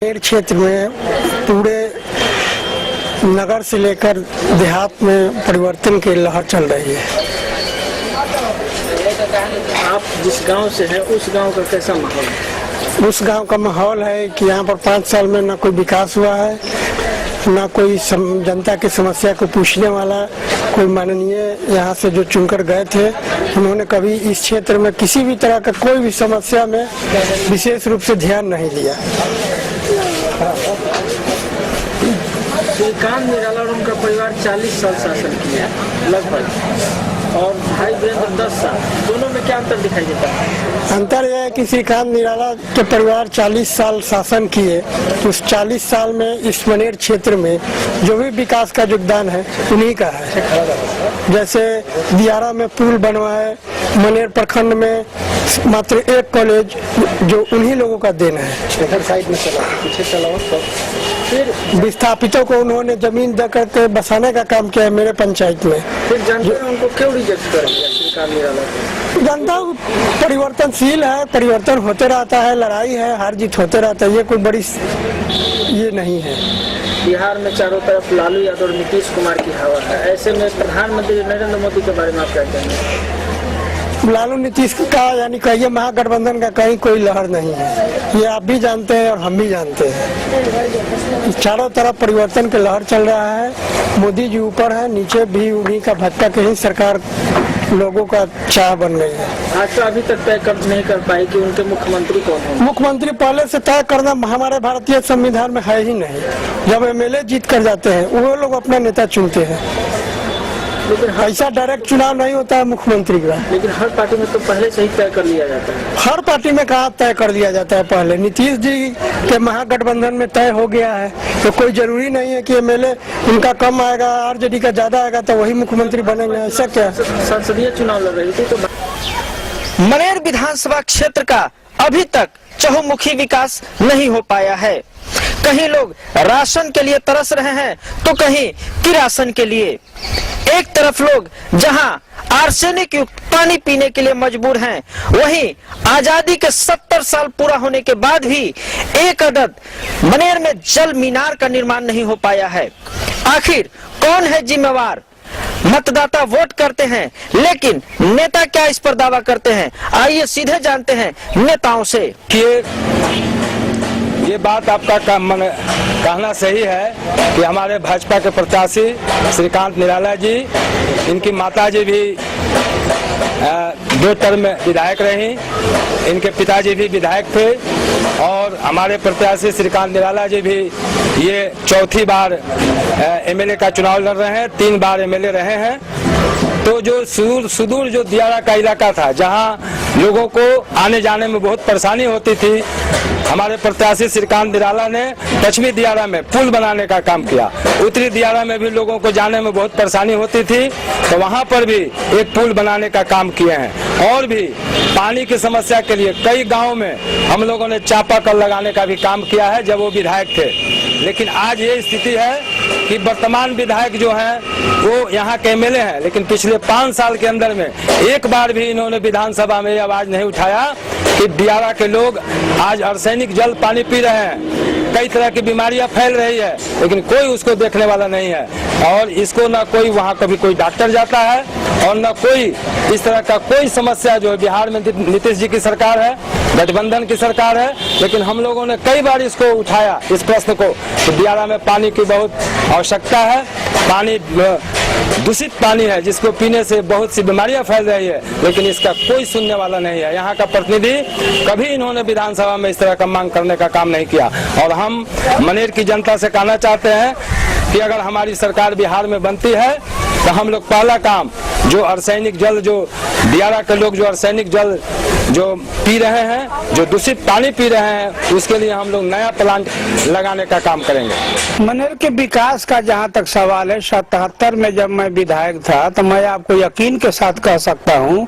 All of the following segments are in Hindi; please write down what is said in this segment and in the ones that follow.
मेरे क्षेत्र में पूरे नगर से लेकर देहात में परिवर्तन की लहर चल रही है। आप जिस गांव से हैं उस गांव का कैसा माहौल है? उस गांव का माहौल है कि यहाँ पर 5 साल में न कोई विकास हुआ है, न कोई जनता की समस्या को पूछने वाला कोई माननीय यहाँ से जो चुनकर गए थे, उन्होंने कभी इस क्षेत्र में किसी भी तरह का कोई भी समस्या में विशेष रूप से ध्यान नहीं दिया। श्रीकांत निराला और उनका परिवार 40 साल शासन किया लगभग, और भाई वीरेंद्र 10 साल, दोनों में क्या अंतर दिखाई देता है? अंतर यह है कि श्रीकांत निराला के परिवार 40 साल शासन किए, तो उस 40 साल में इस मनेर क्षेत्र में जो भी विकास का योगदान है उन्हीं का है। जैसे दियारा में पुल बनवाए, मनेर प्रखंड में मात्र एक कॉलेज जो उन्हीं लोगों का देन है। साइड में चला, पीछे चलाओ। फिर विस्थापितों को उन्होंने जमीन दे करके बसाने का काम किया है मेरे पंचायत में। फिर जनता ने उनको क्यों रिजेक्ट कर दिया श्रीकांत निराला को? जनता परिवर्तनशील है, परिवर्तन होते रहता है, लड़ाई है, हार जीत होते रहता है, ये कोई बड़ी ये नहीं है। बिहार में चारों तरफ लालू यादव और नीतीश कुमार की हवा है, ऐसे में प्रधानमंत्री नरेंद्र मोदी के बारे में आप क्या कहेंगे? लालू नीतीश का यानी कहिए महागठबंधन का कहीं कोई लहर नहीं है, ये आप भी जानते हैं और हम भी जानते हैं। चारों तरफ परिवर्तन की लहर चल रहा है, मोदी जी ऊपर है, नीचे भी उन्हीं का भटका के ही सरकार लोगों का चाह बन गई है। आज तो अभी तक तय कर नहीं कर पाए कि उनके मुख्यमंत्री कौन है। मुख्यमंत्री पहले से तय करना हमारे भारतीय संविधान में है ही नहीं। जब एमएलए जीत कर जाते हैं वो लोग अपना नेता चुनते हैं, लेकिन ऐसा डायरेक्ट चुनाव नहीं होता है मुख्यमंत्री का। लेकिन हर पार्टी में तो पहले से ही तय कर लिया जाता है। हर पार्टी में कहाँ तय कर लिया जाता है पहले? नीतीश जी के महागठबंधन में तय हो गया है, तो कोई जरूरी नहीं है कि एमएलए उनका कम आएगा, आरजेडी का ज्यादा आएगा तो वही मुख्यमंत्री बनेंगे, ऐसा क्या? संसदीय चुनाव लड़ रही थी तो मनेर विधानसभा क्षेत्र का अभी तक चहुमुखी विकास नहीं हो पाया है। कहीं लोग राशन के लिए तरस रहे हैं तो कहीं किरासन के लिए। एक तरफ लोग जहां आर्सेनिक युक्त पानी पीने के लिए मजबूर हैं, वहीं आजादी के 70 साल पूरा होने के बाद भी एक अदद मनेर में जल मीनार का निर्माण नहीं हो पाया है। आखिर कौन है जिम्मेवार? मतदाता वोट करते हैं, लेकिन नेता क्या इस पर दावा करते हैं? आइए सीधे जानते हैं नेताओं से। ये बात आपका कहना सही है कि हमारे भाजपा के प्रत्याशी श्रीकांत निराला जी, इनकी माताजी भी 2 टर्म में विधायक रही, इनके पिताजी भी विधायक थे, और हमारे प्रत्याशी श्रीकांत निराला जी भी ये 4थी बार एमएलए का चुनाव लड़ रहे हैं, 3 बार एमएलए रहे हैं। तो जो सुदूर जो दियारा का इलाका था, जहां लोगों को आने जाने में बहुत परेशानी होती थी, हमारे प्रत्याशी श्रीकांत निराला ने पश्चिमी दियारा में पुल बनाने का काम किया। उत्तरी दियारा में भी लोगों को जाने में बहुत परेशानी होती थी, तो वहां पर भी एक पुल बनाने का काम किए हैं। और भी पानी की समस्या के लिए कई गाँव में हम लोगों ने चापाकल लगाने का भी काम किया है जब वो विधायक थे। लेकिन आज ये स्थिति है कि वर्तमान विधायक जो हैं वो यहाँ के एमएलए हैं, लेकिन पिछले 5 साल के अंदर में एक बार भी इन्होंने विधानसभा में आवाज नहीं उठाया कि दियारा के लोग आज आर्सेनिक जल पानी पी रहे हैं, कई तरह की बीमारियां फैल रही है, लेकिन कोई उसको देखने वाला नहीं है। और इसको ना कोई वहाँ कभी कोई डॉक्टर जाता है और ना कोई इस तरह का कोई समस्या जो है। बिहार में नीतीश जी की सरकार है, गठबंधन की सरकार है, लेकिन हम लोगों ने कई बार इसको उठाया, इस प्रश्न को, कि दियारा में पानी की बहुत आवश्यकता है। पानी दूषित पानी है जिसको पीने से बहुत सी बीमारियां फैल रही है, लेकिन इसका कोई सुनने वाला नहीं है। यहाँ का प्रतिनिधि कभी इन्होंने विधानसभा में इस तरह का मांग करने का काम नहीं किया। और हम मनेर की जनता से कहना चाहते हैं कि अगर हमारी सरकार बिहार में बनती है तो हम लोग पहला काम जो आर्सेनिक जल, जो दियारा के लोग जो आर्सेनिक जल जो पी रहे हैं, जो दूषित पानी पी रहे हैं, उसके लिए हम लोग नया प्लांट लगाने का काम करेंगे। मनेर के विकास का जहां तक सवाल है, 77 में जब मैं विधायक था तो मैं आपको यकीन के साथ कह सकता हूं,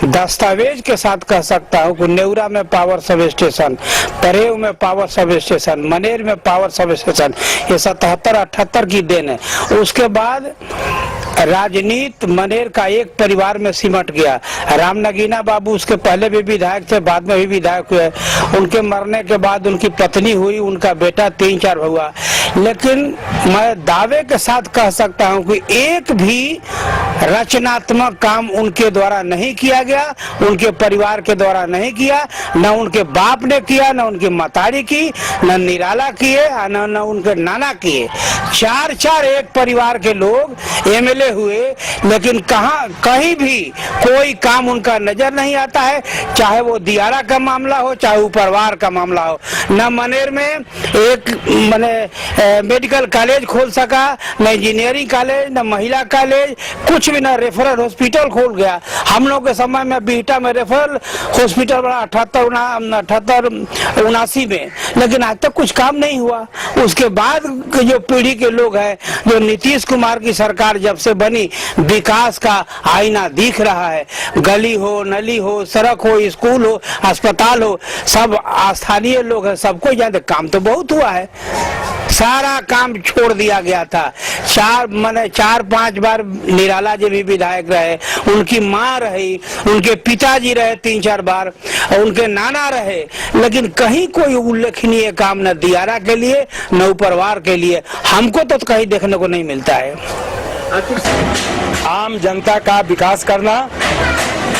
दस्तावेज के साथ कह सकता हूं कि नेवरा में पावर सब स्टेशन, परेव में पावर सब स्टेशन, मनेर में पावर सब स्टेशन, ये 77-78 की देन है। उसके बाद राजनीति मनेर का एक परिवार में सिमट गया। राम नगीना बाबू उसके पहले भी विधायक थे, बाद में भी विधायक हुए। उनके मरने के बाद उनकी पत्नी हुई, उनका बेटा 3-4 हुआ। लेकिन मैं दावे के साथ कह सकता हूं कि एक भी रचनात्मक काम उनके द्वारा नहीं किया गया, उनके परिवार के द्वारा नहीं किया, न उनके बाप ने किया, न उनकी मतारी की, न निराला किए, न उनके नाना किए। 4-4 एक परिवार के लोग एमएलए हुए, लेकिन कहीं भी कोई काम उनका नजर नहीं आता है, चाहे वो दियारा का मामला हो, चाहे उपरवार का मामला हो। न मनेर में एक मेडिकल कॉलेज खोल सका, न इंजीनियरिंग कॉलेज, न महिला कॉलेज, कुछ भी, न रेफरल हॉस्पिटल खोल गया। हम लोग के समय में बीटा में रेफरल हॉस्पिटल बना 78-79 में, लेकिन आज तक कुछ काम नहीं हुआ। उसके बाद जो पीढ़ी के लोग हैं, जो नीतीश कुमार की सरकार जब से बनी, विकास का आईना दिख रहा है। गली हो, नली हो, सड़क हो, स्कूल हो, अस्पताल हो, सब स्थानीय लोग हैं, सबको जानते। काम तो बहुत हुआ है, सारा काम छोड़ दिया गया था। 4-5 बार निराला जी भी विधायक रहे, उनकी माँ रही, उनके पिताजी रहे 3-4 बार, उनके नाना रहे, लेकिन कहीं कोई उल्लेखनीय काम न दियारा के लिए, न उपरवार के लिए हमको तो कहीं देखने को नहीं मिलता है। आम जनता का विकास करना,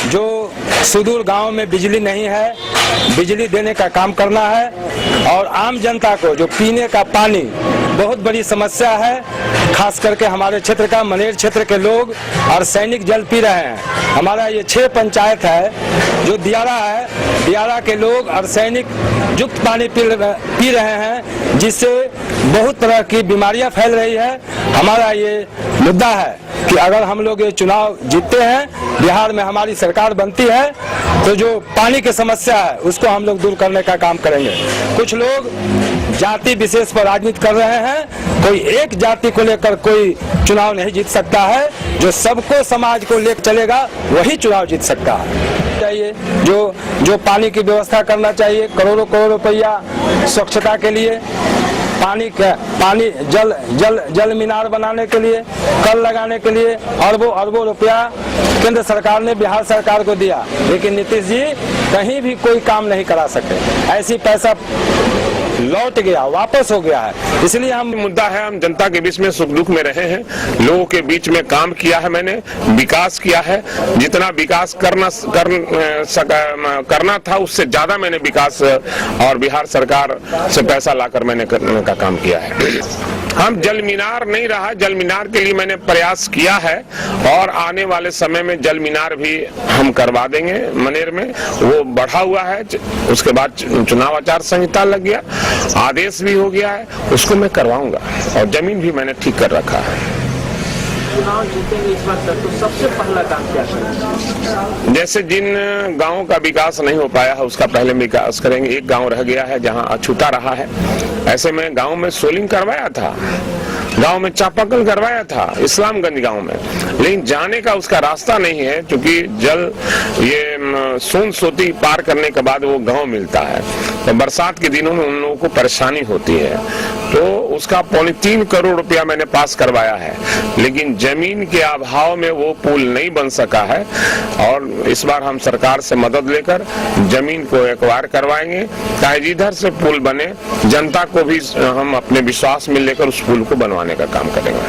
जो सुदूर गांव में बिजली नहीं है, बिजली देने का काम करना है। और आम जनता को जो पीने का पानी बहुत बड़ी समस्या है, खास करके हमारे क्षेत्र का मनेर क्षेत्र के लोग आर्सेनिक जल पी रहे हैं। हमारा ये 6 पंचायत है जो दियारा है, दियारा के लोग आर्सेनिक युक्त पानी पी रहे हैं, जिससे बहुत तरह की बीमारियां फैल रही है। हमारा ये मुद्दा है कि अगर हम लोग ये चुनाव जीतते हैं, बिहार में हमारी सरकार बनती है, तो जो पानी की समस्या है उसको हम लोग दूर करने का काम करेंगे। कुछ लोग जाति विशेष पर राजनीति कर रहे हैं, कोई एक जाति को लेकर कोई चुनाव नहीं जीत सकता है। जो सबको समाज को लेकर चलेगा वही चुनाव जीत सकता है। चाहिए जो पानी की व्यवस्था करना चाहिए, करोड़ों रुपया स्वच्छता के लिए, पानी जल मीनार बनाने के लिए, कल लगाने के लिए अरबों रुपया केंद्र सरकार ने बिहार सरकार को दिया, लेकिन नीतीश जी कहीं भी कोई काम नहीं करा सके। ऐसी पैसा लौट गया, वापस हो गया है। इसलिए हम मुद्दा है, हम जनता के बीच में सुख दुख में रहे हैं, लोगों के बीच में काम किया है, मैंने विकास किया है। जितना विकास करना था उससे ज्यादा मैंने विकास और बिहार सरकार से पैसा लाकर मैंने करने का काम किया है। हम जल मीनार नहीं रहा, जल मीनार के लिए मैंने प्रयास किया है और आने वाले समय में जल मीनार भी हम करवा देंगे मनेर में। वो बढ़ा हुआ है, उसके बाद चुनाव आचार संहिता लग गया, आदेश भी हो गया है, उसको मैं करवाऊंगा और जमीन भी मैंने ठीक कर रखा है। चुनाव जीतेंगे इस बार तो सबसे पहला काम क्या करेंगे? जैसे जिन गांवों का विकास नहीं हो पाया है उसका पहले विकास करेंगे। एक गांव रह गया है जहां अछूता रहा है, ऐसे में गांव में सोलिंग करवाया था, गांव में चापाकल करवाया था, इस्लामगंज गांव में, लेकिन जाने का उसका रास्ता नहीं है, क्योंकि जल ये सोन सोती पार करने के बाद वो गांव मिलता है, तो बरसात के दिनों में उन लोगों को परेशानी होती है। तो उसका 3.25 करोड़ रुपया मैंने पास करवाया है, लेकिन जमीन के अभाव में वो पुल नहीं बन सका है और इस बार हम सरकार से मदद लेकर जमीन को एक्वायर करवाएंगे, चाहे जिधर से पुल बने जनता को भी हम अपने विश्वास में लेकर उस पुल को बनवाने का काम करेंगे।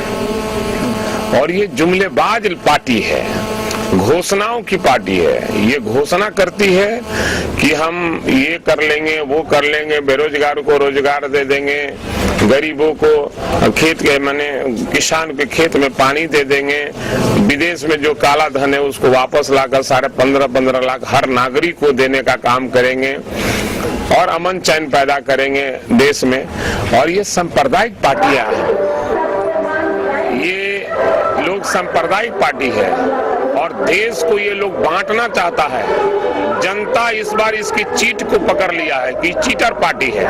और ये जुमलेबाज पार्टी है, घोषणाओं की पार्टी है, ये घोषणा करती है कि हम ये कर लेंगे, वो कर लेंगे, बेरोजगार को रोजगार दे देंगे, गरीबों को खेत के किसान के खेत में पानी दे देंगे, विदेश में जो काला धन है उसको वापस लाकर 15.5 लाख हर नागरिक को देने का काम करेंगे और अमन चैन पैदा करेंगे देश में। और ये सांप्रदायिक पार्टियां हैं, ये लोग सांप्रदायिक पार्टी है और देश को ये लोग बांटना चाहता है। जनता इस बार इसकी चीट को पकड़ लिया है कि चीटर पार्टी है,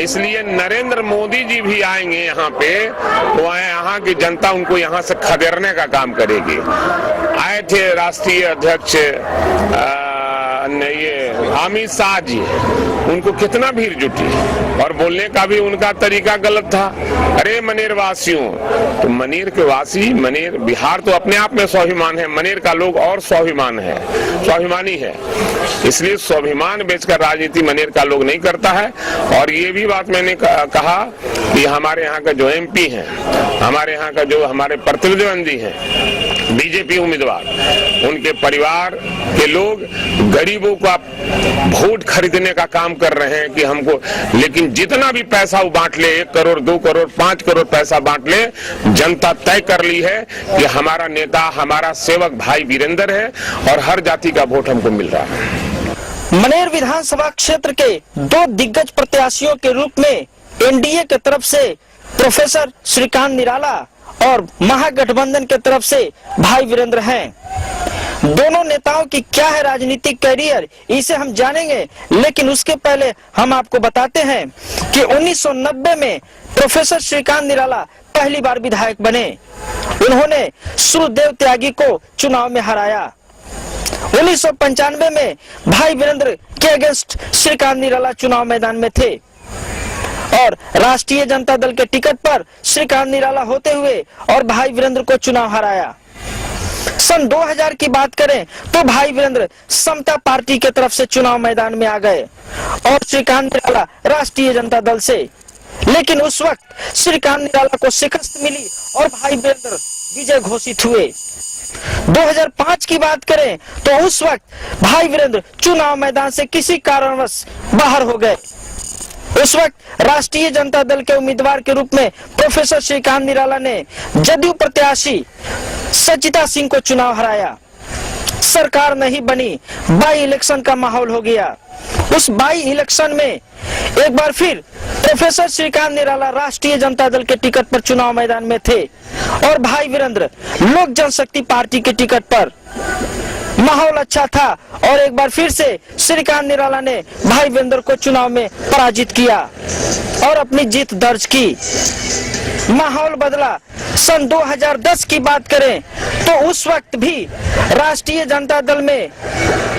इसलिए नरेंद्र मोदी जी भी आएंगे यहाँ पे, तो यहाँ की जनता उनको यहाँ से खदेड़ने का काम करेगी। आए थे राष्ट्रीय अध्यक्ष ये अमित शाह जी, उनको कितना भीड़ जुटी, और बोलने का भी उनका तरीका गलत था। अरे मनेर वासियों, तो मनेर के वासी, मनेर बिहार तो अपने आप में स्वाभिमान है, मनेर का लोग और स्वाभिमान है, स्वाभिमानी है, इसलिए स्वाभिमान बेचकर राजनीति मनेर का लोग नहीं करता है। और ये भी बात मैंने कहा कि हमारे यहाँ का जो एमपी हैं, हमारे यहाँ का जो हमारे प्रतिद्वंदी हैं बीजेपी उम्मीदवार, उनके परिवार के लोग गरीबों का वोट खरीदने का काम कर रहे हैं कि हमको, लेकिन जितना भी पैसा वो बांट ले, 1 करोड़ 2 करोड़ 5 करोड़ पैसा बांट ले, जनता तय कर ली है कि हमारा नेता, हमारा सेवक भाई वीरेंद्र है और हर जाति का वोट हमको मिल रहा है। मनेर विधानसभा क्षेत्र के 2 दिग्गज प्रत्याशियों के रूप में एनडीए की तरफ से प्रोफेसर श्रीकांत निराला और महागठबंधन की तरफ से भाई वीरेंद्र हैं। दोनों नेताओं की क्या है राजनीतिक कैरियर, इसे हम जानेंगे, लेकिन उसके पहले हम आपको बताते हैं कि 1990 में प्रोफेसर श्रीकांत निराला पहली बार विधायक बने। उन्होंने सूर्यदेव त्यागी को चुनाव में हराया। 1995 में भाई वीरेंद्र के अगेंस्ट श्रीकांत निराला चुनाव मैदान में थे और राष्ट्रीय जनता दल के टिकट पर श्रीकांत निराला होते हुए और भाई वीरेंद्र को चुनाव हराया। सन 2000 की बात करें तो भाई वीरेंद्र समता पार्टी के तरफ से चुनाव मैदान में आ गए और श्रीकांत निराला राष्ट्रीय जनता दल से। लेकिन उस वक्त श्रीकांत निराला को शिकस्त मिली और भाई वीरेंद्र विजय घोषित हुए। 2005 की बात करें तो उस वक्त भाई वीरेंद्र चुनाव मैदान से किसी कारणवश बाहर हो गए। उस वक्त राष्ट्रीय जनता दल के उम्मीदवार के रूप में प्रोफेसर श्रीकांत निराला ने जदयू प्रत्याशी सचिता सिंह को चुनाव हराया। सरकार नहीं बनी, बाई इलेक्शन का माहौल हो गया। उस बाई इलेक्शन में एक बार फिर प्रोफेसर श्रीकांत निराला राष्ट्रीय जनता दल के टिकट पर चुनाव मैदान में थे और भाई वीरेंद्र लोक जनशक्ति पार्टी के टिकट पर। माहौल अच्छा था और एक बार फिर से श्रीकांत निराला ने भाई वीरेंद्र को चुनाव में पराजित किया और अपनी जीत दर्ज की। माहौल बदला। सन 2010 की बात करें तो उस वक्त भी राष्ट्रीय जनता दल में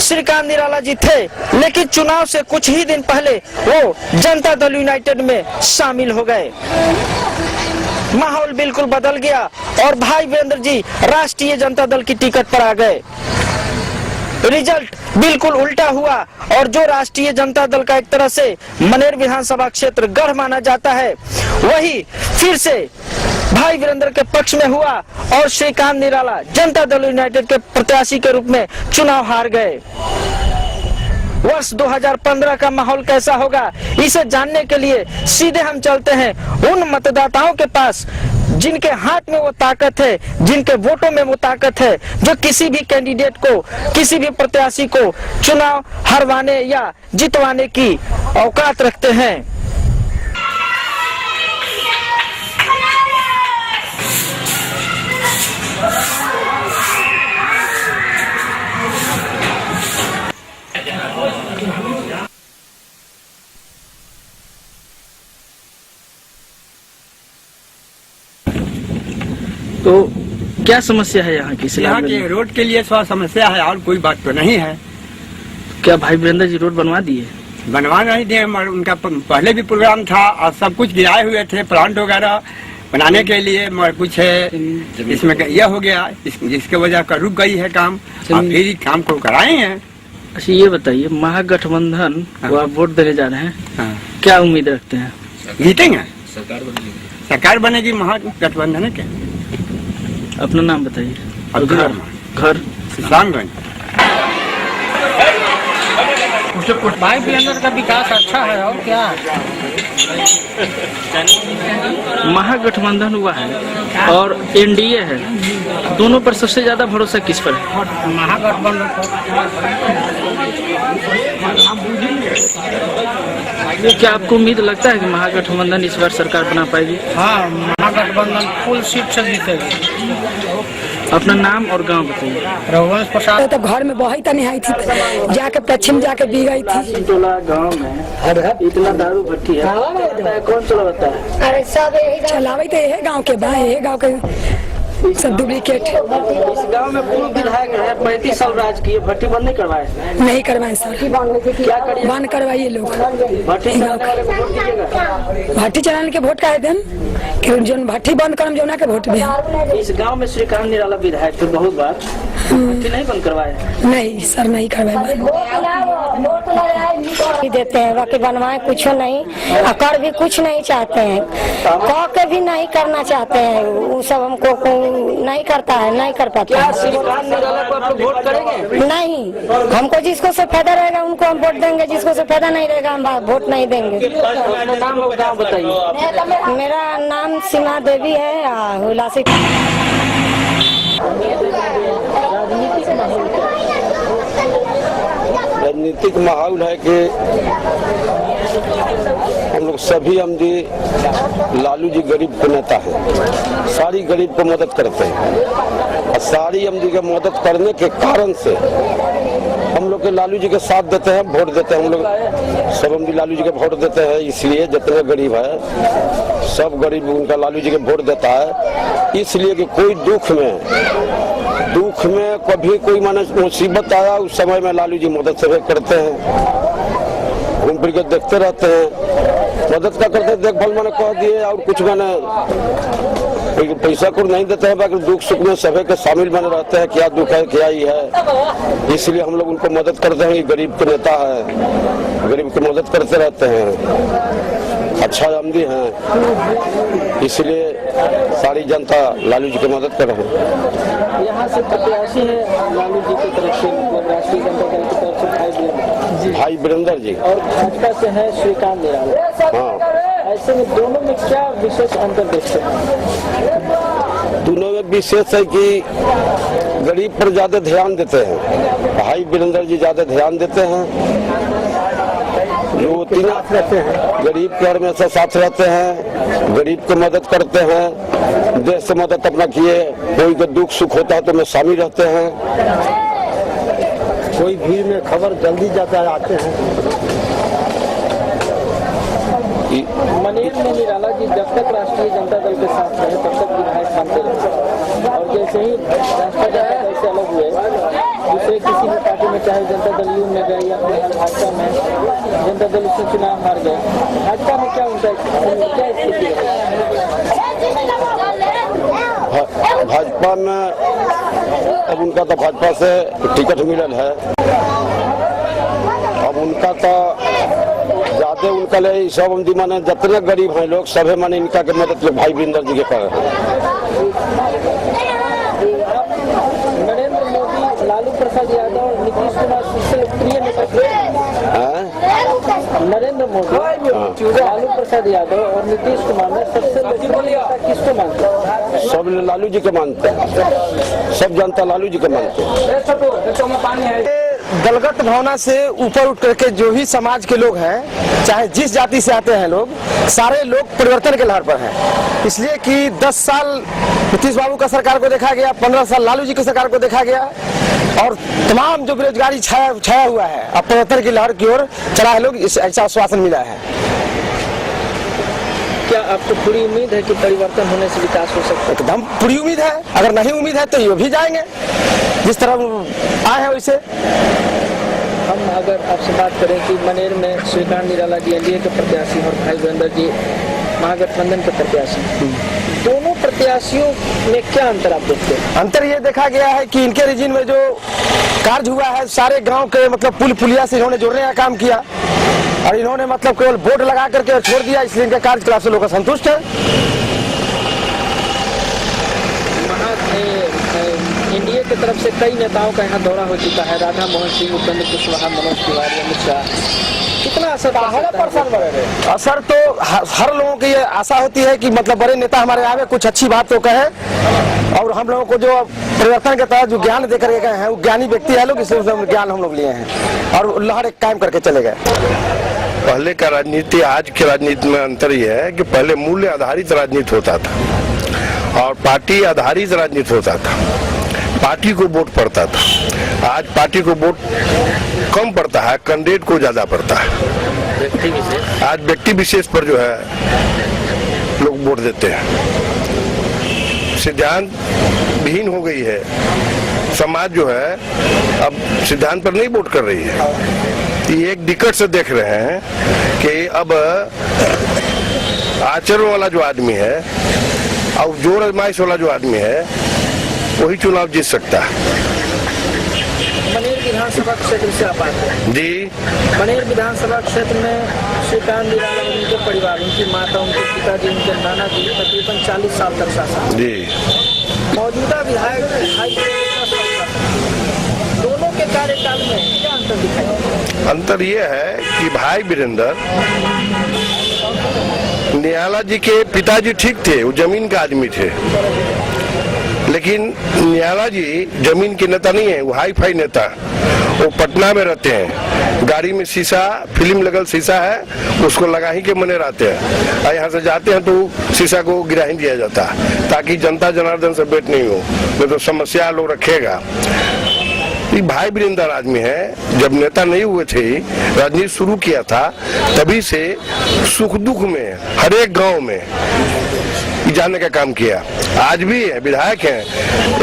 श्रीकांत निराला जी थे, लेकिन चुनाव से कुछ ही दिन पहले वो जनता दल यूनाइटेड में शामिल हो गए। माहौल बिल्कुल बदल गया और भाई वीरेंद्र जी राष्ट्रीय जनता दल की टिकट पर आ गए। रिजल्ट बिल्कुल उल्टा हुआ और जो राष्ट्रीय जनता दल का एक तरह से मनेर विधानसभा क्षेत्र गढ़ माना जाता है, वही फिर से भाई वीरेंद्र के पक्ष में हुआ और श्रीकांत निराला जनता दल यूनाइटेड के प्रत्याशी के रूप में चुनाव हार गए। वर्ष 2015 का माहौल कैसा होगा, इसे जानने के लिए सीधे हम चलते हैं उन मतदाताओं के पास जिनके हाथ में वो ताकत है, जिनके वोटों में वो ताकत है, जो किसी भी कैंडिडेट को, किसी भी प्रत्याशी को चुनाव हरवाने या जितवाने की औकात रखते हैं। तो क्या समस्या है यहाँ की? यहाँ के रोड के लिए थोड़ा समस्या है और कोई बात तो नहीं है। क्या भाई वीरेंद्र जी रोड बनवा दिए? बनवा नहीं दिए, उनका पहले भी प्रोग्राम था और सब कुछ गिराए हुए थे प्लांट वगैरह बनाने के लिए, मगर कुछ है इसमें यह हो गया जिसके वजह का रुक गई है काम। अब फिर काम को कराए हैं। अच्छा ये बताइए, महागठबंधन को आप वोट देने जा रहे हैं, क्या उम्मीद रखते हैं? जीतेंगे, सरकार बनेगी महागठबंधन के। अपना नाम बताइए और घर। रामगंज। भाई वीरेंद्र का विकास अच्छा है और क्या। महागठबंधन हुआ है और एनडीए है, दोनों पर सबसे ज्यादा भरोसा किस पर है? महागठबंधन। क्या आपको उम्मीद लगता है कि महागठबंधन इस बार सरकार बना पाएगी? हाँ, महागठबंधन फुल सीट से जीतेगी। अपना नाम और गांव बताइए। रघुवंश प्रसाद। तो घर में बही तनी आई थी, जाके पश्चिम जाके पी गई थी। टोला गांव में इतना दारू भट्टी है, कौन चलाता है? अरे सब चलावे तो यही गाँव के बा, यही गाँव के सब डुप्लीकेट। इस गांव में पूर्व विधायक है, 35 साल राज किए, भट्टी बंद नहीं करवाए। नहीं करवाए सर, क्या करिए? बंद करवाइए लोग। भट्टी चलाने वाले को वोट दीजिएगा। भट्टी चलाने के वोट का देन कि जो भट्टी बंद करम जौना के वोट दे। इस गांव में श्रीकांत निराला विधायक थे बहुत बार, भट्टी नहीं बंद करवाए। नहीं सर, नहीं करवाए। देते हैं बाकी बनवाए कुछ नहीं, कर भी कुछ नहीं चाहते हैं, कह के भी नहीं करना चाहते हैं। वो सब हमको नहीं करता है, नहीं कर पाता क्या है। श्रीकांत निराला को आप लोग वोट करेंगे? नहीं, हमको जिसको से फायदा रहेगा उनको हम वोट देंगे, जिसको से फायदा नहीं रहेगा हम वोट नहीं देंगे। अपना नाम और गाँव बताइए। मेरा नाम सीमा देवी है, हुलासी। राजनीतिक माहौल है कि हम लोग सभी अमदी लालू जी गरीब के नेता हैं, सारी गरीब को मदद करते हैं और सारी अमदी के मदद करने के कारण से हम लोग के लालू जी के साथ देते हैं, वोट देते हैं। हम लोग सब अमदी लालू जी के वोट देते हैं, इसलिए जितने गरीब है सब गरीब उनका लालू जी के वोट देता है। इसलिए कि कोई दुख में कभी कोई माने मुसीबत आया उस समय में लालू जी मदद से करते हैं, घूम फिर के देखते रहते हैं, मदद का करते देखभाल मैंने कह दिए। और कुछ मैंने पैसा को नहीं देते हैं, बाकी दुख सुख में सभी के शामिल बने रहते हैं, क्या दुख है क्या ही है। इसलिए हम लोग उनको मदद करते हैं, गरीब के नेता है, गरीब की मदद करते रहते हैं, अच्छा आमदी हैं, इसलिए सारी जनता लालू जी की मदद कर रहे हैं। यहाँ से प्रत्याशी है लालू जी की तरफ से, राष्ट्रीय जनता दल की तरफ से भाई वीरेंद्र जी, और भाजपा से है श्रीकांत निराला। हाँ, ऐसे में दोनों में क्या विशेष अंतर देखते हैं? दोनों में विशेष है कि गरीब पर ज्यादा ध्यान देते हैं, भाई वीरेंद्र जी ज्यादा ध्यान देते हैं, जो तीनों रहते हैं गरीब के हमेशा साथ रहते हैं, गरीब को मदद करते हैं, देश से मदद अपना किए, कोई का दुख सुख होता है तो में शामिल रहते हैं, कोई भीड़ में खबर जल्दी जाता आते हैं। मनेर में निराला जी जब तक राष्ट्रीय जनता दल के साथ रहे तब तक विधायक बनते रहे, और जैसे ही राष्ट्रीय जनता दल से अलग हुए दूसरे किसी भी पार्टी में, चाहे जनता दल यू में गए या फिर भाजपा में, जनता दल उससे चुनाव हार गए। भाजपा में क्या उनका क्या स्थिति है? भाजपा में अब उनका तो भाजपा से टिकट मिलल है, अब उनका तो ज्यादा उनका ले सब माने जितने गरीब हैं लोग सभी माने इनका के मदद लोग भाई वीरेंद्र जी के कर रहे हैं। नरेंद्र मोदी, लालू प्रसाद यादव और नीतीश कुमार सबसे लोकप्रिय नेता हैं। नरेंद्र मोदी, लालू प्रसाद यादव और नीतीश कुमार में सबसे लोकप्रिय नेता किसको मानते हैं? सब लालू जी के मानते हैं, सब जनता लालू जी के मानते हैं। दलगत भावना से ऊपर उठ करके जो भी समाज के लोग हैं, चाहे जिस जाति से आते हैं लोग, सारे लोग परिवर्तन के लहर पर हैं। इसलिए कि 10 साल नीतीश बाबू का सरकार को देखा गया, 15 साल लालू जी की सरकार को देखा गया, और तमाम जो बेरोजगारी छाया हुआ है, अब परिवर्तन की लहर की ओर चला है लोग, ऐसा आश्वासन मिला है। क्या आपको पूरी उम्मीद है कि परिवर्तन होने से विकास हो सकता है? एकदम पूरी उम्मीद है, अगर नहीं उम्मीद है तो ये भी जाएंगे जिस तरह आए हैं वैसे। हम अगर आपसे बात करें कि मनेर में श्रीकांत निराला जी एनडीए के प्रत्याशी और भाई वीरेंद्र जी महागठबंधन के प्रत्याशी, दोनों प्रत्याशियों में क्या अंतर आप देखते हैं? अंतर ये देखा गया है कि इनके रीजन में जो कार्य हुआ है, सारे गांव के मतलब पुल पुलिया से इन्होंने जोड़ने का काम किया, और इन्होंने मतलब केवल बोर्ड लगा करके छोड़ दिया, इसलिए इनके कार्यकलाप से लोग संतुष्ट है। एनडीए की तरफ से कई नेताओं का यहाँ दौरा हो चुका है, राधा मोहन सिंह, उपेंद्र कुशवाहा, मनोज तिवारी, अमित शाह, कितना असर असर तो हर लोगों की ये आशा होती है कि मतलब बड़े नेता हमारे आवे, कुछ अच्छी बात तो कहे, और हम लोगों को जो परिवर्तन के तहत जो ज्ञान देकर के गए हैं वो ज्ञानी व्यक्ति है लोग, इसलिए ज्ञान हम लोग लिए हैं और लहर एक कायम करके चले गए। पहले का राजनीति आज की राजनीति में अंतर यह है कि पहले मूल्य आधारित राजनीति होता था और पार्टी आधारित राजनीति होता था, पार्टी को वोट पड़ता था। आज पार्टी को वोट कम पड़ता है, कैंडिडेट को ज्यादा पड़ता है। आज व्यक्ति विशेष पर जो है लोग वोट देते हैं, सिद्धांत विहीन हो गई है। समाज जो है अब सिद्धांत पर नहीं वोट कर रही है। ये एक दिक्कत से देख रहे हैं कि अब आचरण वाला जो आदमी है और जोर आजमाइश वाला जो आदमी है वही चुनाव जीत सकता है। मनेर विधानसभा क्षेत्र से आप आते हैं जी। मनेर विधानसभा क्षेत्र में श्रीकांत निराला और उनके परिवार, उनकी माता, उनके पिताजी, उनके नाना जी तकरीबन 40 साल तक शासन। जी। मौजूदा विधायक दोनों के कार्यकाल में क्या अंतर दिखाई? अंतर ये है कि भाई वीरेंद्र निराला जी के पिताजी ठीक थे, वो जमीन का आदमी थे, लेकिन निराला जी जमीन के नेता नहीं है, वो हाई फाई नेता। वो पटना में रहते हैं, गाड़ी में शीशा, फिल्म लगल शीशा है, उसको लगा ही के मनेर आते हैं और यहाँ से जाते हैं तो शीशा को गिरा ही दिया जाता है ताकि जनता जनार्दन से भेंट नहीं हो, नहीं तो समस्या लोग रखेगा। भाई वीरेंद्र आदमी है, जब नेता नहीं हुए थे राजनीति शुरू किया था तभी से सुख दुख में हर एक गांव में जाने का काम किया। आज भी है, विधायक हैं,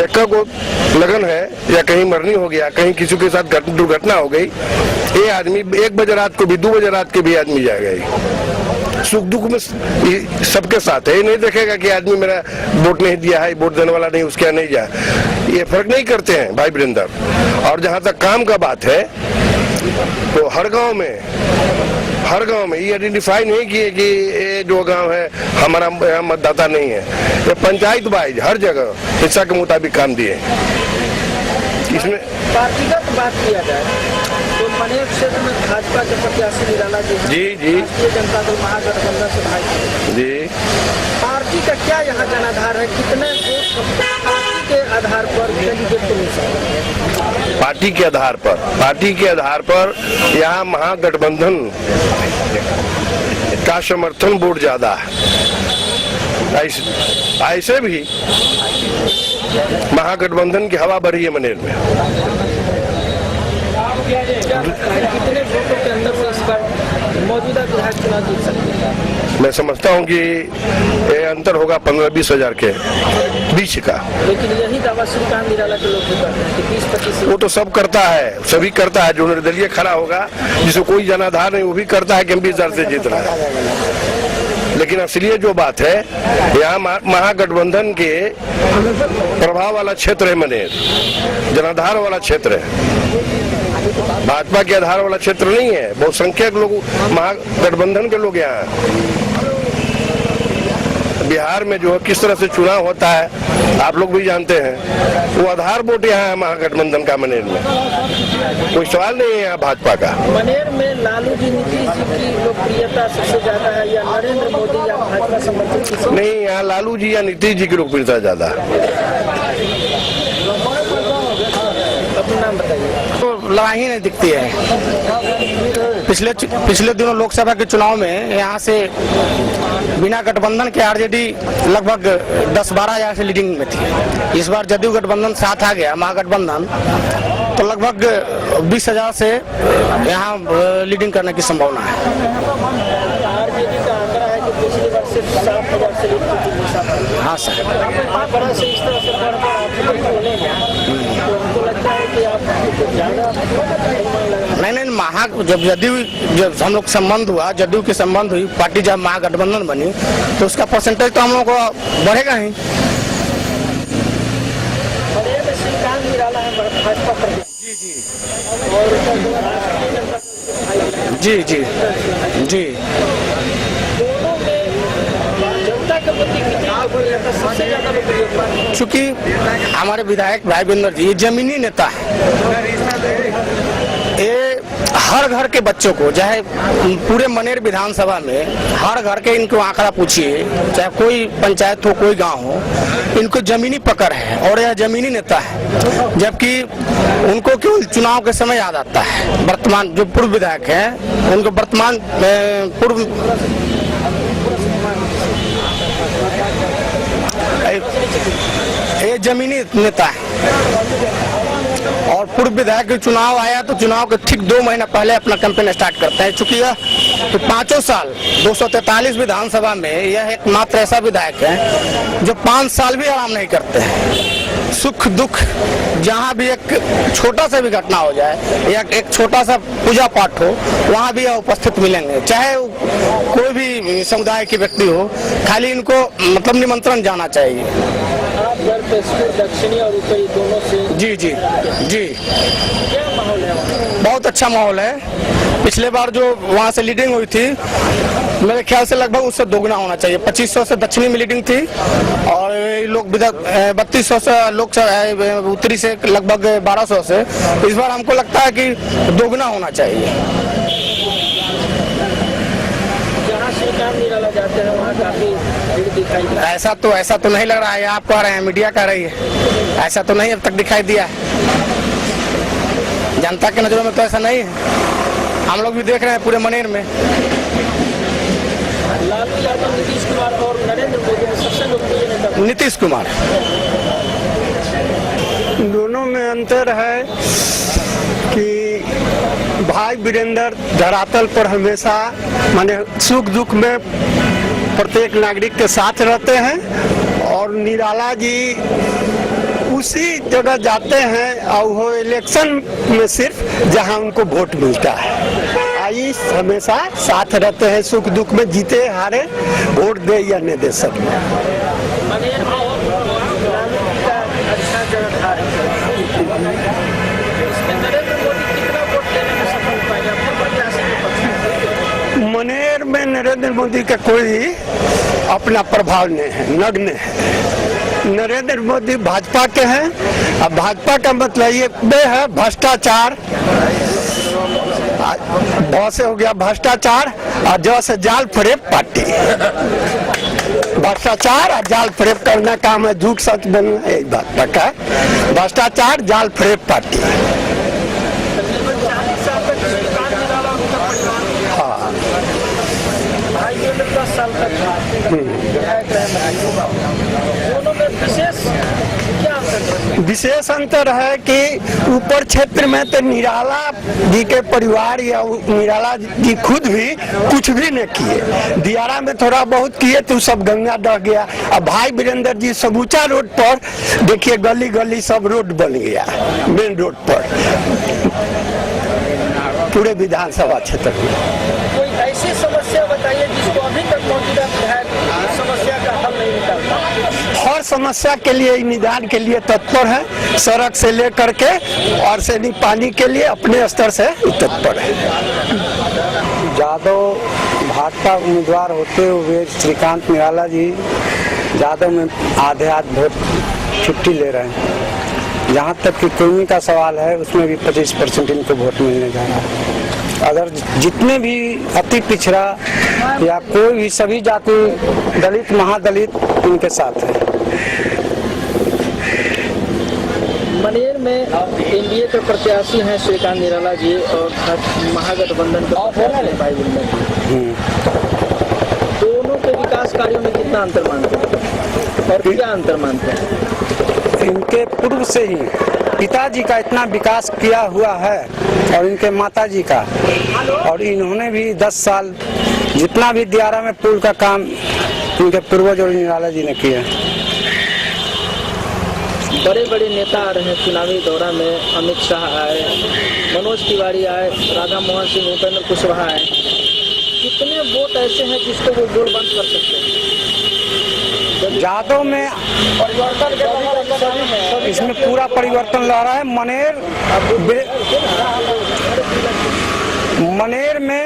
एक को लगन है या कहीं मरनी हो गया, कहीं किसी के साथ दुर्घटना हो गई, ये आदमी 1 बजे रात को भी 2 बजे रात के भी आदमी जाएगा। सुख दुख में सबके साथ है, ये नहीं देखेगा कि आदमी मेरा वोट नहीं दिया है, वोट देने वाला नहीं, उसके यहाँ नहीं जाए, ये फर्क नहीं करते हैं भाई वीरेंद्र। और जहाँ तक काम का बात है तो हर गांव में ये आइडेंटिफाई नहीं किए कि ये जो गांव है हमारा यहाँ मतदाता नहीं है, ये पंचायत वाइज हर जगह हिस्सा के मुताबिक काम दिए। इसमें पार्टीगत बात किया जाए तो मनेर क्षेत्र में भाजपा के प्रत्याशी निराला जी, जी राष्ट्रीय जनता दल महागठबंधन से भाई जी। पार्टी का क्या यहाँ जनाधार है, कितने वोट पार्टी के आधार पर कैंडिडेट को मिल सकता है? पार्टी के आधार पर यहाँ महागठबंधन का समर्थन वोट ज्यादा है। ऐसे भी महागठबंधन की हवा भरी है मनेर में। कितने वोटों के अंदर से इस बार मौजूदा विधायक चुनाव जीत सकते हैं? मैं समझता हूँ कि ये अंतर होगा 15-20 हजार के बीच का। लेकिन यही दावा श्रीकांत निराला के लोग भी करते हैं कि 20-25। वो तो सब करता है, सभी करता है, जो निर्दलीय खड़ा होगा जिसे कोई जनाधार नहीं वो भी करता है कि हम 20 हजार से जीत रहा है। लेकिन असलियत जो बात है, यहाँ महागठबंधन के प्रभाव वाला क्षेत्र है मनेर, जनाधार वाला क्षेत्र है, भाजपा के आधार वाला क्षेत्र नहीं है। बहुसंख्यक लोग महागठबंधन के लोग यहाँ हैं। बिहार में जो है किस तरह से चुनाव होता है आप लोग भी जानते हैं, वो आधार वोट यहाँ है महागठबंधन का मनेर में, कोई सवाल नहीं है यहाँ भाजपा का। मनेर में लालू जी, नीतीश जी की लोकप्रियता सबसे ज्यादा है या नरेंद्र मोदी या भाजपा समर्थित? नहीं, यहाँ लालू जी या नीतीश जी की लोकप्रियता ज्यादा है। अपना नाम बताइए। तो लड़ाई नहीं दिखती है। पिछले दिनों लोकसभा के चुनाव में यहाँ से बिना गठबंधन के आरजेडी लगभग 10-12 हजार से लीडिंग में थी। इस बार जदयू गठबंधन साथ आ गया, महागठबंधन, तो लगभग 20 हजार से यहाँ लीडिंग करने की संभावना है। आरजेडी का आंकड़ा है कि पिछली बार सिर्फ 7,000 से लीड की। हाँ सर। आंकड़ा से इस तरह से तो हमको लगता है कि आप ज्यादा नहीं, जब हम लोग संबंध हुआ, जदयू के संबंध हुई, पार्टी जब महागठबंधन बनी तो उसका परसेंटेज तो हम लोग को बढ़ेगा ही। श्रीकांत निराला है भाजपा पर। जी जी जी। दोनों में जनता के प्रति सबसे ज्यादा, चूँकि हमारे विधायक भाई वीरेंद्र जी जमीनी नेता है, ये हर घर के बच्चों को, चाहे पूरे मनेर विधानसभा में हर घर के इनको आंकड़ा पूछिए, चाहे कोई पंचायत हो कोई गांव हो, इनको जमीनी पकड़ है और यह जमीनी नेता है। जबकि उनको केवल चुनाव के समय याद आता है। वर्तमान जो पूर्व विधायक हैं उनको वर्तमान पूर्व ये जमीनी नेता है। और पूर्व विधायक के चुनाव आया तो चुनाव के ठीक 2 महीना पहले अपना कैंपेन स्टार्ट करते हैं। चूंकि यह तो 5 साल 243 विधानसभा में यह एकमात्र ऐसा विधायक है जो 5 साल भी आराम नहीं करते हैं। सुख दुख जहाँ भी एक छोटा सा भी घटना हो जाए या एक छोटा सा पूजा पाठ हो, वहाँ भी यह उपस्थित मिलेंगे, चाहे कोई भी समुदाय के व्यक्ति हो, खाली इनको मतलब निमंत्रण जाना चाहिए। आप दक्षिणी और उत्तरी दोनों से जी जी जी क्या माहौल है? बहुत अच्छा माहौल है। पिछले बार जो वहाँ से लीडिंग हुई थी, मेरे ख्याल से लगभग उससे दोगुना होना चाहिए। 2500 से दक्षिणी में लीडिंग थी और लोग 3200 से लोग उत्तरी से लगभग 1200 से। इस बार हमको लगता है कि दोगुना होना चाहिए। जहाँ श्रीकांत निराला जाते हैं वहाँ काफी भीड़ दिखाई दे। ऐसा तो नहीं लग रहा है, आप कह रहे हैं, मीडिया कह रही है, ऐसा तो नहीं अब तक दिखाई दिया। जनता के नजरों में तो ऐसा नहीं है, हम लोग भी देख रहे हैं पूरे मनेर में। लालू यादव, नीतीश कुमार और नरेंद्र मोदी में सबसे लोकप्रिय नेता नीतीश कुमार। दोनों में अंतर है कि भाई वीरेंद्र धरातल पर हमेशा माने सुख दुख में प्रत्येक नागरिक के साथ रहते हैं और निराला जी उसी जगह जाते हैं और वो इलेक्शन में सिर्फ जहां उनको वोट मिलता है, आई हमेशा साथ रहते हैं, सुख दुख में जीते हारे वोट दे या नहीं दे सके। मनेर में का अच्छा जगह था, इसमें नरेंद्र मोदी कितना वोट देने में सफल पाएगा अपने प्रत्याशी के पक्ष में? मनेर में नरेंद्र मोदी का कोई अपना प्रभाव नहीं है, नग्न है। नरेंद्र मोदी भाजपा के हैं। अब भाजपा का मतलब ये है भ्रष्टाचार, बहुत से हो गया भ्रष्टाचार और जो से जाल फरेब पार्टी। भ्रष्टाचार और जाल फरेब करना काम है, झूठ सच बनना, यही बात पक्का है। भ्रष्टाचार जाल फरेब पार्टी। तकरीबन 40 साल तक श्रीकांत निराला उनका परिवार, हाँ, भाई वीरेंद्र 10 साल तक विधायक रहे। दोनों में विशेष क्या अंतर? विशेष अंतर है कि ऊपर क्षेत्र में तो निराला जी के परिवार या निराला जी खुद भी कुछ भी नहीं किए। दियारा में थोड़ा बहुत किए तो सब गंगा दह गया। अब भाई वीरेंद्र जी समूचा रोड पर देखिए, गली गली सब रोड बन गया, मेन रोड पर पूरे विधानसभा क्षेत्र में। कोई ऐसी समस्या बताइए जिसको अभी तक मौजूदा विधायक समस्या का हल नहीं निकालता। हर समस्या के लिए, निदान के लिए तत्पर है, सड़क से लेकर के और सैनिक पानी के लिए अपने स्तर से तत्पर है। जादव भाजपा उम्मीदवार होते हुए श्रीकांत निराला जी जादव में आधे वोट छुट्टी ले रहे हैं। जहाँ तक कि कुर्मी का सवाल है, उसमें भी 25% इनको वोट मिलने जा रहा है। अगर जितने भी अति पिछड़ा या कोई भी सभी जाति, दलित महादलित इनके साथ है। मनेर में एनडीए के प्रत्याशी हैं श्रीकांत निराला जी और महागठबंधन के प्रत्याशी हैं भाई वीरेंद्र। दोनों के विकास कार्यों में कितना अंतर मानते हैं और क्या अंतर मानते हैं? इनके पूर्व से ही पिताजी का इतना विकास किया हुआ है और इनके माताजी का, और इन्होंने भी 10 साल जितना भी दियारा में पुल का काम इनके पूर्वज और निराला जी ने किया। बड़े बड़े नेता आ रहे हैं चुनावी दौरा में, अमित शाह आए, मनोज तिवारी आए, राधा मोहन सिंह, उपेंद्र कुशवाहा आए। कितने वोट ऐसे हैं जिसको वो जोड़ बंद कर सकते हैं? जादव में परिवर्तन के इसमें पूरा परिवर्तन ला रहा है। मनेर में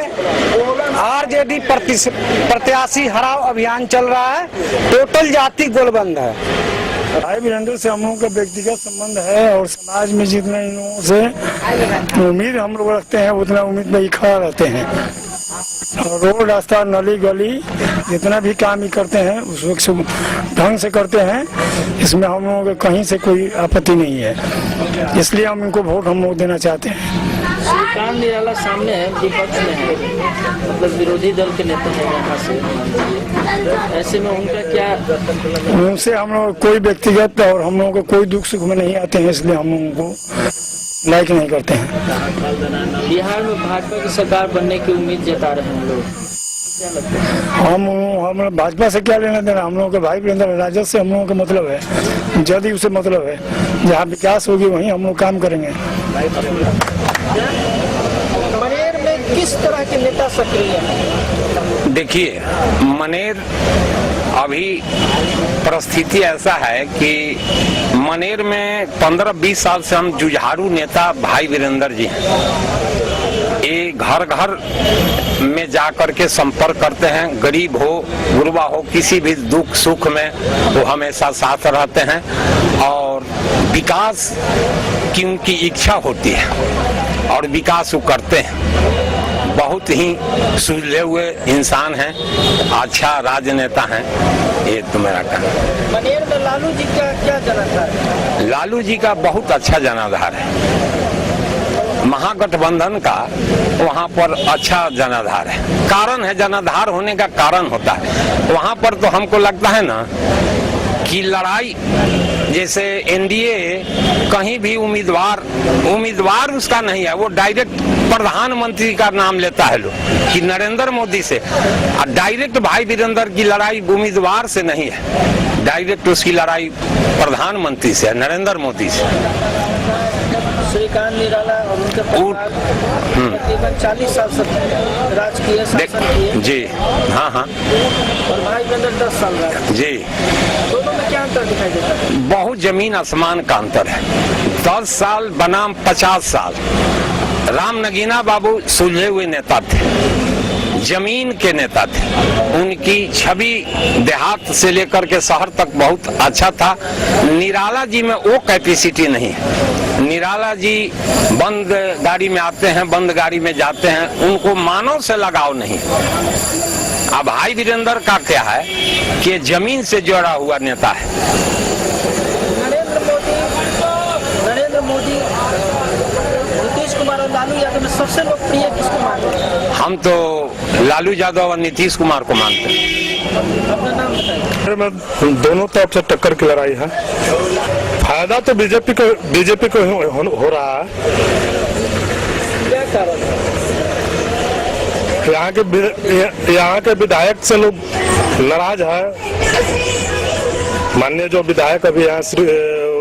आरजेडी प्रत्याशी हराव अभियान चल रहा है। टोटल जाति गोलबंद है। भाई वीरेंद्र से हम लोगों का व्यक्तिगत संबंध है और समाज में जितना इन लोगों से उम्मीद हम लोग रखते हैं उतना उम्मीद में ही खड़ा रहते हैं। रोड रास्ता नली गली जितना भी काम ही करते हैं उस वक्त ढंग से करते हैं। इसमें हम लोगों को कहीं से कोई आपत्ति नहीं है, इसलिए हम इनको वोट हम लोग देना चाहते हैं। श्रीकांत निराला सामने है, विपक्ष में है, मतलब विरोधी दल के नेता है यहाँ से, ऐसे में उनका क्या? उनसे हम लोग कोई व्यक्तिगत और हम लोगों को कोई दुख सुख में नहीं आते हैं, इसलिए हम लोगों को लाइक नहीं करते हैं। बिहार में भाजपा की सरकार बनने की उम्मीद जता रहे हैं लोग, क्या लगता है? हम भाजपा से क्या लेना देना, हम लोगों के भाई बहन राजद से हम लोगों का मतलब है, जदयू से मतलब है, जहाँ विकास होगी वहीं हम लोग काम करेंगे। मनेर में किस तरह के नेता सक्रिय हैं? देखिए, मनेर अभी परिस्थिति ऐसा है कि मनेर में 15-20 साल से हम जुझारू नेता भाई वीरेंद्र जी हैं। ये घर घर में जाकर के संपर्क करते हैं, गरीब हो गुरबा हो किसी भी दुख सुख में वो हमेशा साथ रहते हैं और विकास की उनकी इच्छा होती है और विकास वो करते हैं। बहुत ही सुलझे हुए इंसान हैं, अच्छा राजनेता हैं, ये तो मेरा कहना है। मनेर में लालू जी का क्या जनाधार है? लालू जी का बहुत अच्छा जनाधार है, महागठबंधन का वहाँ पर अच्छा जनाधार है। कारण है, जनाधार होने का कारण होता है वहाँ पर, तो हमको लगता है ना कि लड़ाई जैसे एनडीए कहीं भी उम्मीदवार उसका नहीं है, वो डायरेक्ट प्रधानमंत्री का नाम लेता है लोग कि नरेंद्र मोदी से, और डायरेक्ट भाई वीरेंद्र की लड़ाई उम्मीदवार से नहीं है, डायरेक्ट उसकी लड़ाई प्रधानमंत्री से है, नरेंद्र मोदी से। श्रीकांत निराला और उनके परिवार तकरीबन 40 साल से राजकीय शासन किए जी, हाँ हाँ, और भाई वीरेंद्र 10 साल रहे जी। दोनों में क्या अंतर दिखाई देता है? बहुत जमीन आसमान का अंतर है। 10 साल बनाम 50 साल। राम नगीना बाबू सुलझे हुए नेता थे, जमीन के नेता थे, उनकी छवि देहात से लेकर के शहर तक बहुत अच्छा था। निराला जी में वो कैपेसिटी नहीं है। निराला जी बंद गाड़ी में आते हैं, बंद गाड़ी में जाते हैं, उनको मानव से लगाव नहीं। अब भाई वीरेंद्र का क्या है कि जमीन से जुड़ा हुआ नेता है। नरेंद्र मोदी, नीतीश कुमार और लालू यादव में सबसे लोकप्रिय किसको मानते हैं? हम तो लालू यादव और नीतीश कुमार को मानते हैं। अपना नाम बताइए। दोनों तरफ से टक्कर की लड़ाई है। फायदा तो बीजेपी को हो रहा है। क्या कारण है? यहाँ के विधायक से लोग नाराज है। माननीय जो विधायक अभी यहाँ श्री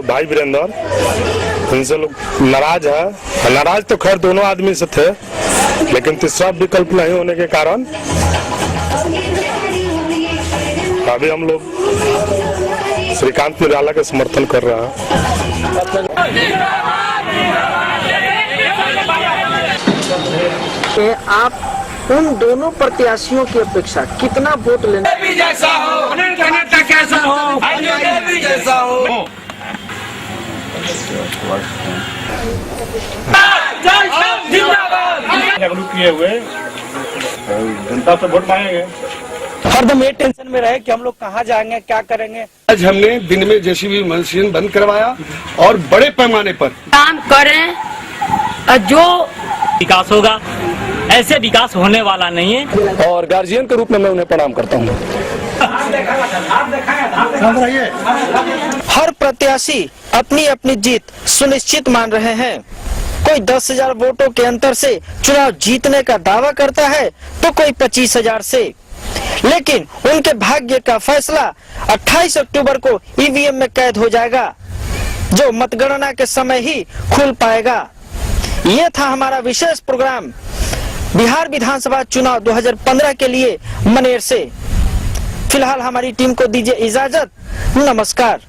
भाई वीरेंद्र, इनसे लोग नाराज है। नाराज तो खैर दोनों आदमी से थे, लेकिन तीसरा विकल्प नहीं होने के कारण अभी हम लोग श्रीकांत निराला का समर्थन कर रहे हैं। आप उन दोनों प्रत्याशियों की अपेक्षा कितना वोट लेना? जैसा हो, कैसा हो, जैसा हो। जागरूक किए हुए जनता से वोट मांगेंगे। हरदम ये टेंशन में रहे कि हम लोग कहाँ जाएंगे, क्या करेंगे। आज हमने दिन में जेसीबी मशीन बंद करवाया और बड़े पैमाने पर काम करें और जो विकास होगा, ऐसे विकास होने वाला नहीं है। और गार्जियन के रूप में मैं उन्हें प्रणाम करता हूँ। हर प्रत्याशी अपनी अपनी जीत सुनिश्चित मान रहे हैं। कोई 10,000 वोटों के अंतर से चुनाव जीतने का दावा करता है तो कोई 25,000 से, लेकिन उनके भाग्य का फैसला 28 अक्टूबर को ईवीएम में कैद हो जाएगा, जो मतगणना के समय ही खुल पाएगा। ये था हमारा विशेष प्रोग्राम बिहार विधानसभा चुनाव 2015 के लिए मनेर से। फिलहाल हमारी टीम को दीजिए इजाजत। नमस्कार।